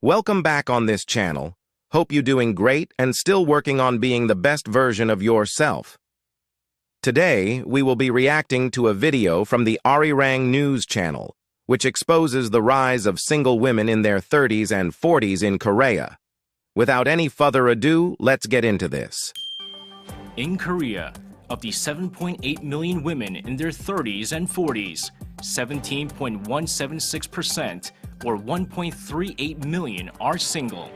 Welcome back on this channel. Hope you're doing great and still working on being the best version of yourself. Today, we will be reacting to a video from the Arirang News channel, which exposes the rise of single women in their 30s and 40s in Korea. Without any further ado, let's get into this. In Korea, of the 7.8 million women in their 30s and 40s, 17.176%, or 1.38 million, are single.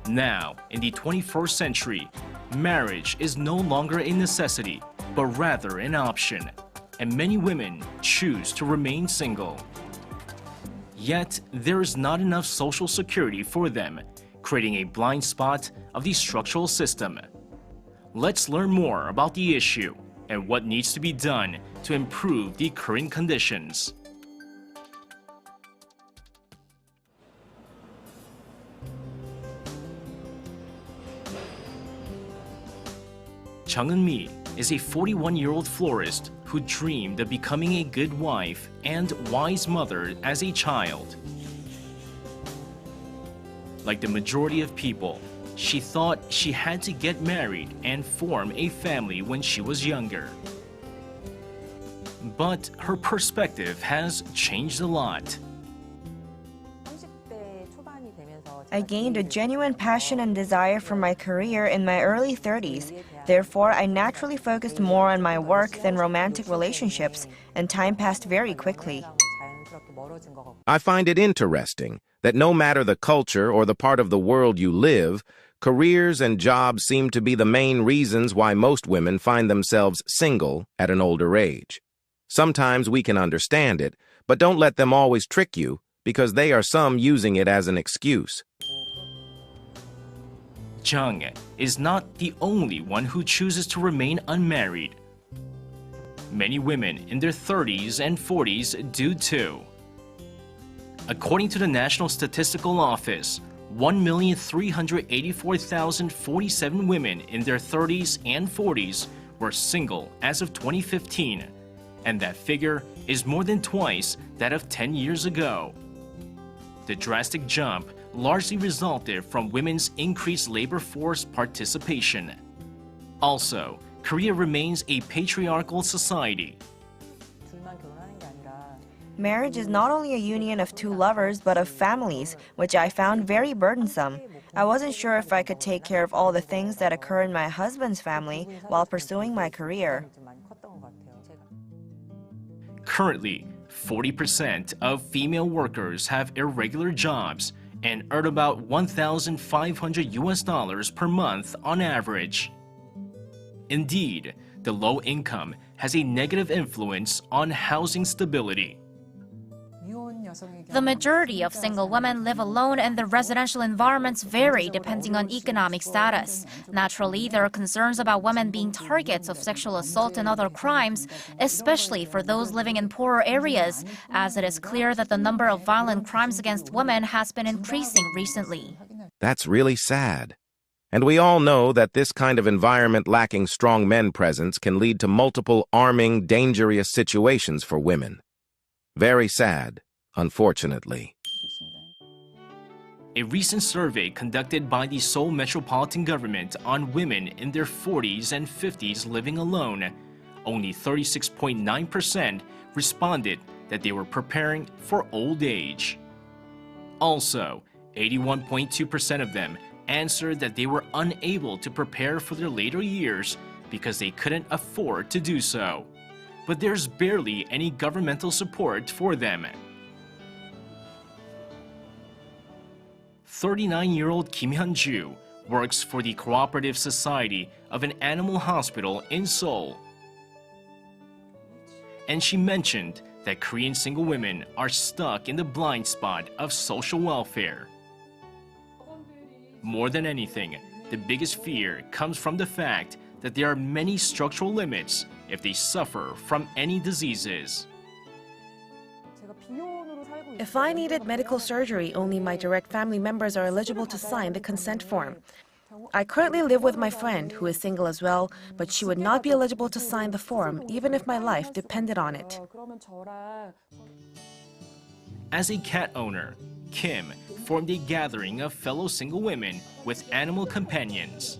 Now, in the 21st century, marriage is no longer a necessity, but rather an option, and many women choose to remain single. Yet, there is not enough social security for them, creating a blind spot of the structural system. Let's learn more about the issue and what needs to be done to improve the current conditions. Chung Eun-mi is a 41-year-old florist who dreamed of becoming a good wife and wise mother as a child. Like the majority of people, she thought she had to get married and form a family when she was younger. But her perspective has changed a lot. I gained a genuine passion and desire for my career in my early 30s. Therefore, I naturally focused more on my work than romantic relationships, and time passed very quickly. I find it interesting that no matter the culture or the part of the world you live, careers and jobs seem to be the main reasons why most women find themselves single at an older age. Sometimes we can understand it, but don't let them always trick you, because they are some using it as an excuse. Chung is not the only one who chooses to remain unmarried. Many women in their 30s and 40s do too. According to the National Statistical Office, 1,384,047 women in their 30s and 40s were single as of 2015, and that figure is more than twice that of 10 years ago. The drastic jump largely resulted from women's increased labor force participation. Also, Korea remains a patriarchal society. Marriage is not only a union of two lovers, but of families, which I found very burdensome. I wasn't sure if I could take care of all the things that occur in my husband's family while pursuing my career. Currently, 40% of female workers have irregular jobs and earn about $1,500 per month on average. Indeed, the low income has a negative influence on housing stability. The majority of single women live alone, and the residential environments vary depending on economic status. Naturally, there are concerns about women being targets of sexual assault and other crimes, especially for those living in poorer areas, as it is clear that the number of violent crimes against women has been increasing recently. That's really sad. And we all know that this kind of environment lacking strong men presence can lead to multiple arming, dangerous situations for women. Very sad. Unfortunately. A recent survey conducted by the Seoul Metropolitan Government on women in their 40s and 50s living alone, only 36.9% responded that they were preparing for old age. Also, 81.2% of them answered that they were unable to prepare for their later years because they couldn't afford to do so. But there's barely any governmental support for them. 39-year-old Kim Hyun-ju works for the Cooperative Society of an animal hospital in Seoul. And she mentioned that Korean single women are stuck in the blind spot of social welfare. More than anything, the biggest fear comes from the fact that there are many structural limits if they suffer from any diseases. If I needed medical surgery, only my direct family members are eligible to sign the consent form. I currently live with my friend, who is single as well, but she would not be eligible to sign the form, even if my life depended on it. As a cat owner, Kim formed a gathering of fellow single women with animal companions.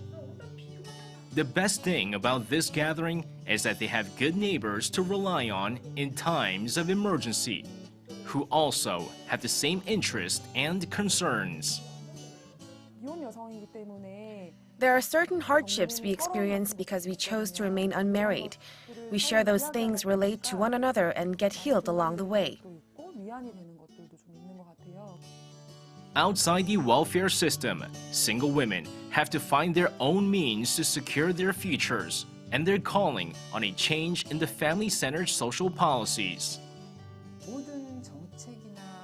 The best thing about this gathering is that they have good neighbors to rely on in times of emergency, who also have the same interest and concerns. There are certain hardships we experience because we chose to remain unmarried. We share those things, relate to one another, and get healed along the way. Outside the welfare system, single women have to find their own means to secure their futures, and they're calling on a change in the family-centered social policies.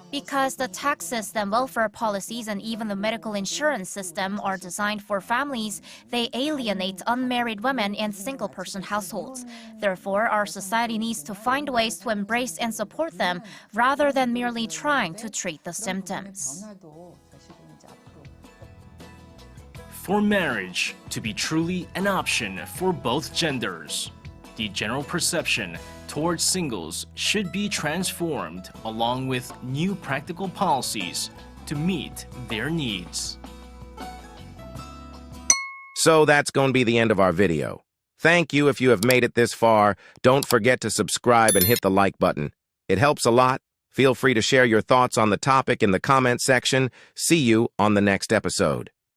Because the tax system, welfare policies, and even the medical insurance system are designed for families, they alienate unmarried women and single-person households. Therefore, our society needs to find ways to embrace and support them rather than merely trying to treat the symptoms. For marriage to be truly an option for both genders, the general perception towards singles should be transformed along with new practical policies to meet their needs. So that's going to be the end of our video. Thank you if you have made it this far. Don't forget to subscribe and hit the like button. It helps a lot. Feel free to share your thoughts on the topic in the comment section. See you on the next episode.